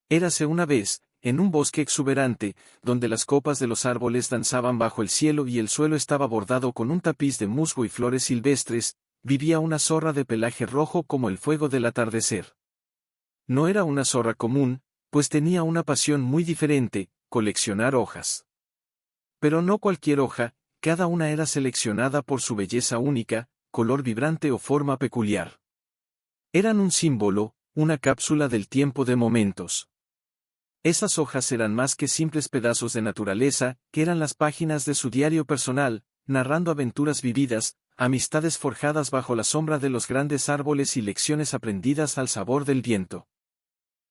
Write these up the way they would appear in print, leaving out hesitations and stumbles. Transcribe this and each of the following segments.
Érase una vez, en un bosque exuberante, donde las copas de los árboles danzaban bajo el cielo y el suelo estaba bordado con un tapiz de musgo y flores silvestres, vivía una zorra de pelaje rojo como el fuego del atardecer. No era una zorra común, pues tenía una pasión muy diferente: coleccionar hojas. Pero no cualquier hoja, cada una era seleccionada por su belleza única, color vibrante o forma peculiar. Eran un símbolo, una cápsula del tiempo de momentos. Esas hojas eran más que simples pedazos de naturaleza, que eran las páginas de su diario personal, narrando aventuras vividas, amistades forjadas bajo la sombra de los grandes árboles y lecciones aprendidas al sabor del viento.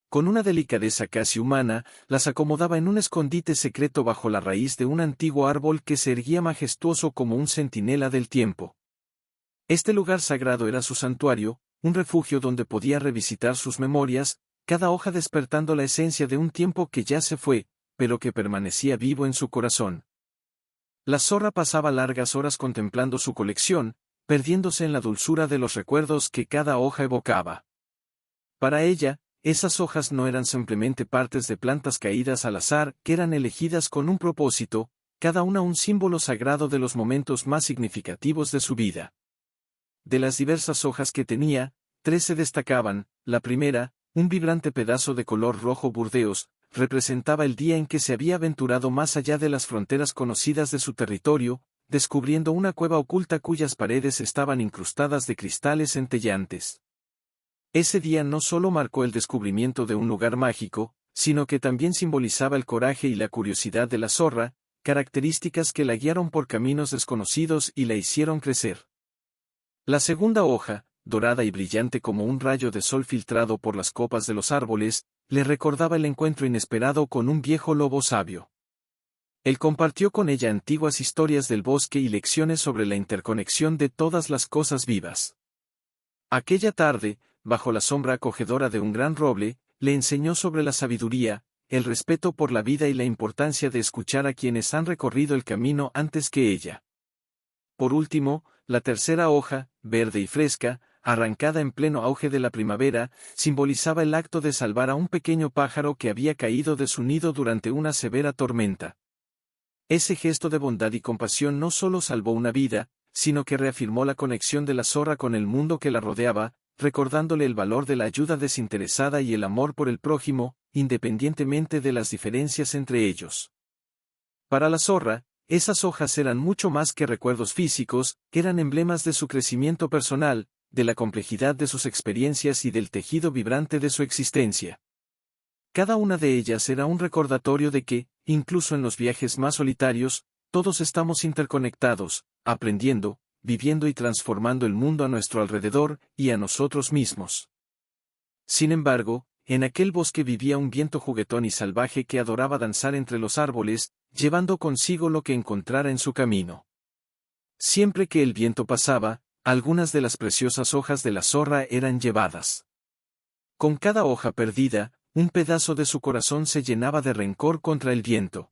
Con una delicadeza casi humana, las acomodaba en un escondite secreto bajo la raíz de un antiguo árbol que se erguía majestuoso como un centinela del tiempo. Este lugar sagrado era su santuario, un refugio donde podía revisitar sus memorias, cada hoja despertando la esencia de un tiempo que ya se fue, pero que permanecía vivo en su corazón. La zorra pasaba largas horas contemplando su colección, perdiéndose en la dulzura de los recuerdos que cada hoja evocaba. Para ella, esas hojas no eran simplemente partes de plantas caídas al azar, que eran elegidas con un propósito, cada una un símbolo sagrado de los momentos más significativos de su vida. De las diversas hojas que tenía, 3 se destacaban. La primera, un vibrante pedazo de color rojo burdeos, representaba el día en que se había aventurado más allá de las fronteras conocidas de su territorio, descubriendo una cueva oculta cuyas paredes estaban incrustadas de cristales centelleantes. Ese día no solo marcó el descubrimiento de un lugar mágico, sino que también simbolizaba el coraje y la curiosidad de la zorra, características que la guiaron por caminos desconocidos y la hicieron crecer. La segunda hoja, dorada y brillante como un rayo de sol filtrado por las copas de los árboles, le recordaba el encuentro inesperado con un viejo lobo sabio. Él compartió con ella antiguas historias del bosque y lecciones sobre la interconexión de todas las cosas vivas. Aquella tarde, bajo la sombra acogedora de un gran roble, le enseñó sobre la sabiduría, el respeto por la vida y la importancia de escuchar a quienes han recorrido el camino antes que ella. Por último, la tercera hoja, verde y fresca, arrancada en pleno auge de la primavera, simbolizaba el acto de salvar a un pequeño pájaro que había caído de su nido durante una severa tormenta. Ese gesto de bondad y compasión no solo salvó una vida, sino que reafirmó la conexión de la zorra con el mundo que la rodeaba, recordándole el valor de la ayuda desinteresada y el amor por el prójimo, independientemente de las diferencias entre ellos. Para la zorra, esas hojas eran mucho más que recuerdos físicos, eran emblemas de su crecimiento personal, de la complejidad de sus experiencias y del tejido vibrante de su existencia. Cada una de ellas era un recordatorio de que, incluso en los viajes más solitarios, todos estamos interconectados, aprendiendo, viviendo y transformando el mundo a nuestro alrededor y a nosotros mismos. Sin embargo, en aquel bosque vivía un viento juguetón y salvaje que adoraba danzar entre los árboles, llevando consigo lo que encontrara en su camino. Siempre que el viento pasaba, algunas de las preciosas hojas de la zorra eran llevadas. Con cada hoja perdida, un pedazo de su corazón se llenaba de rencor contra el viento.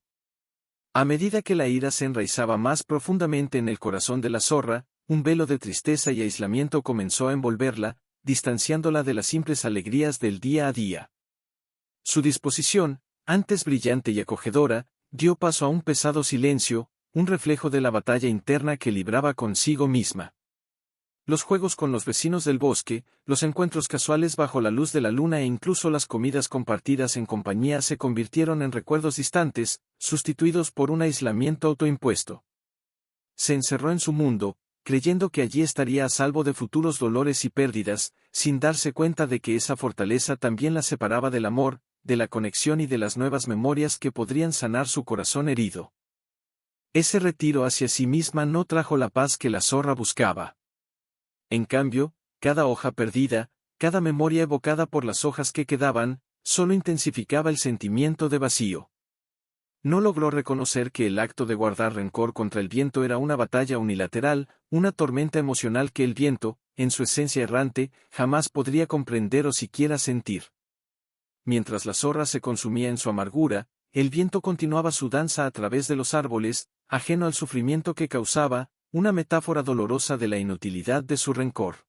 A medida que la ira se enraizaba más profundamente en el corazón de la zorra, un velo de tristeza y aislamiento comenzó a envolverla, distanciándola de las simples alegrías del día a día. Su disposición, antes brillante y acogedora, dio paso a un pesado silencio, un reflejo de la batalla interna que libraba consigo misma. Los juegos con los vecinos del bosque, los encuentros casuales bajo la luz de la luna e incluso las comidas compartidas en compañía se convirtieron en recuerdos distantes, sustituidos por un aislamiento autoimpuesto. Se encerró en su mundo, creyendo que allí estaría a salvo de futuros dolores y pérdidas, sin darse cuenta de que esa fortaleza también la separaba del amor, de la conexión y de las nuevas memorias que podrían sanar su corazón herido. Ese retiro hacia sí misma no trajo la paz que la zorra buscaba. En cambio, cada hoja perdida, cada memoria evocada por las hojas que quedaban, solo intensificaba el sentimiento de vacío. No logró reconocer que el acto de guardar rencor contra el viento era una batalla unilateral, una tormenta emocional que el viento, en su esencia errante, jamás podría comprender o siquiera sentir. Mientras la zorra se consumía en su amargura, el viento continuaba su danza a través de los árboles, ajeno al sufrimiento que causaba, una metáfora dolorosa de la inutilidad de su rencor.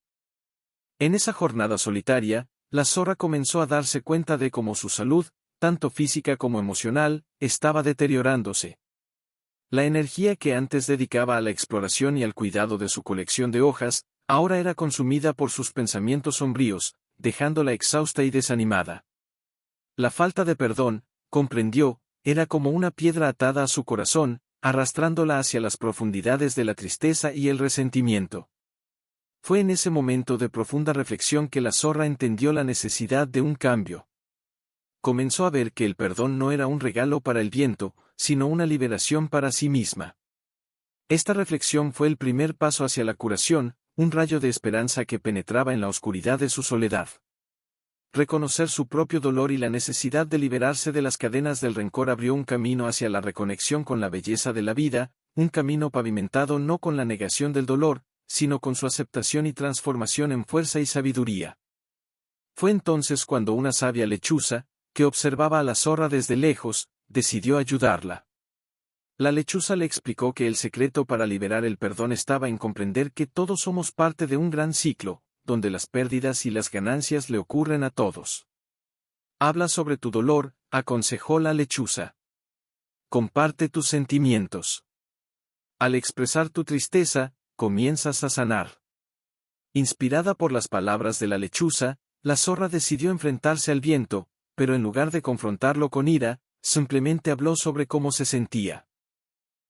En esa jornada solitaria, la zorra comenzó a darse cuenta de cómo su salud, tanto física como emocional, estaba deteriorándose. La energía que antes dedicaba a la exploración y al cuidado de su colección de hojas, ahora era consumida por sus pensamientos sombríos, dejándola exhausta y desanimada. La falta de perdón, comprendió, era como una piedra atada a su corazón, arrastrándola hacia las profundidades de la tristeza y el resentimiento. Fue en ese momento de profunda reflexión que la zorra entendió la necesidad de un cambio. Comenzó a ver que el perdón no era un regalo para el viento, sino una liberación para sí misma. Esta reflexión fue el primer paso hacia la curación, un rayo de esperanza que penetraba en la oscuridad de su soledad. Reconocer su propio dolor y la necesidad de liberarse de las cadenas del rencor abrió un camino hacia la reconexión con la belleza de la vida, un camino pavimentado no con la negación del dolor, sino con su aceptación y transformación en fuerza y sabiduría. Fue entonces cuando una sabia lechuza, que observaba a la zorra desde lejos, decidió ayudarla. La lechuza le explicó que el secreto para liberar el perdón estaba en comprender que todos somos parte de un gran ciclo, donde las pérdidas y las ganancias le ocurren a todos. Habla sobre tu dolor, aconsejó la lechuza. Comparte tus sentimientos. Al expresar tu tristeza, comienzas a sanar. Inspirada por las palabras de la lechuza, la zorra decidió enfrentarse al viento, pero en lugar de confrontarlo con ira, simplemente habló sobre cómo se sentía.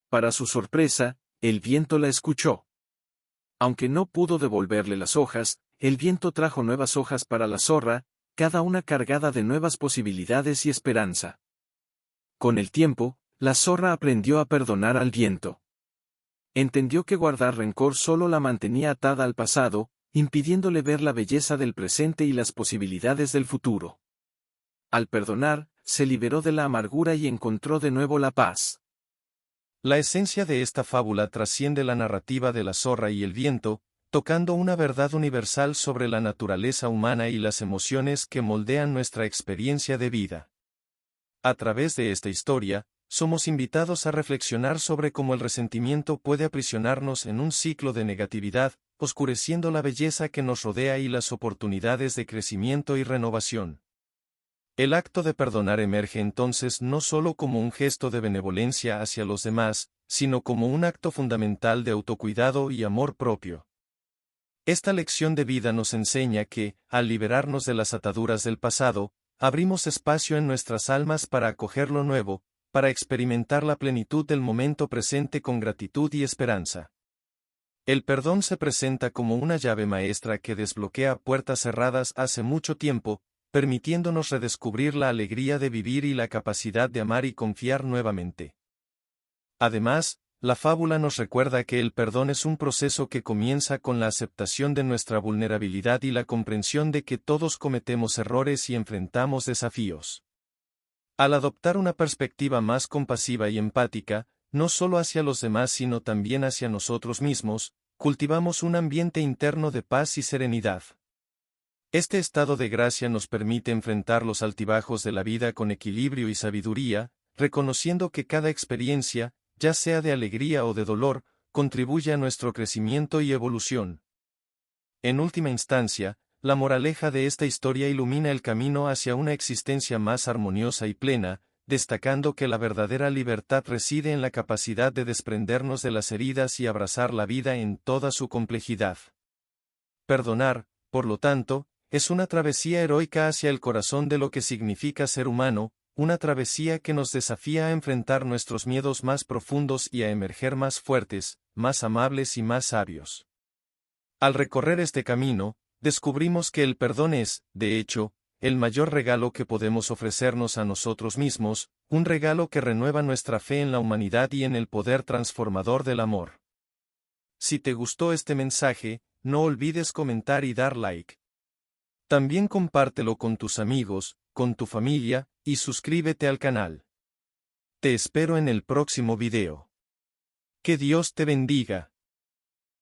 Para su sorpresa, el viento la escuchó. Aunque no pudo devolverle las hojas, el viento trajo nuevas hojas para la zorra, cada una cargada de nuevas posibilidades y esperanza. Con el tiempo, la zorra aprendió a perdonar al viento. Entendió que guardar rencor solo la mantenía atada al pasado, impidiéndole ver la belleza del presente y las posibilidades del futuro. Al perdonar, se liberó de la amargura y encontró de nuevo la paz. La esencia de esta fábula trasciende la narrativa de la zorra y el viento, tocando una verdad universal sobre la naturaleza humana y las emociones que moldean nuestra experiencia de vida. A través de esta historia, somos invitados a reflexionar sobre cómo el resentimiento puede aprisionarnos en un ciclo de negatividad, oscureciendo la belleza que nos rodea y las oportunidades de crecimiento y renovación. El acto de perdonar emerge entonces no solo como un gesto de benevolencia hacia los demás, sino como un acto fundamental de autocuidado y amor propio. Esta lección de vida nos enseña que, al liberarnos de las ataduras del pasado, abrimos espacio en nuestras almas para acoger lo nuevo, para experimentar la plenitud del momento presente con gratitud y esperanza. El perdón se presenta como una llave maestra que desbloquea puertas cerradas hace mucho tiempo, permitiéndonos redescubrir la alegría de vivir y la capacidad de amar y confiar nuevamente. Además, la fábula nos recuerda que el perdón es un proceso que comienza con la aceptación de nuestra vulnerabilidad y la comprensión de que todos cometemos errores y enfrentamos desafíos. Al adoptar una perspectiva más compasiva y empática, no solo hacia los demás sino también hacia nosotros mismos, cultivamos un ambiente interno de paz y serenidad. Este estado de gracia nos permite enfrentar los altibajos de la vida con equilibrio y sabiduría, reconociendo que cada experiencia, ya sea de alegría o de dolor, contribuye a nuestro crecimiento y evolución. En última instancia, la moraleja de esta historia ilumina el camino hacia una existencia más armoniosa y plena, destacando que la verdadera libertad reside en la capacidad de desprendernos de las heridas y abrazar la vida en toda su complejidad. Perdonar, por lo tanto, es una travesía heroica hacia el corazón de lo que significa ser humano, una travesía que nos desafía a enfrentar nuestros miedos más profundos y a emerger más fuertes, más amables y más sabios. Al recorrer este camino, descubrimos que el perdón es, de hecho, el mayor regalo que podemos ofrecernos a nosotros mismos, un regalo que renueva nuestra fe en la humanidad y en el poder transformador del amor. Si te gustó este mensaje, no olvides comentar y dar like. También compártelo con tus amigos, con tu familia, y suscríbete al canal. Te espero en el próximo video. Que Dios te bendiga.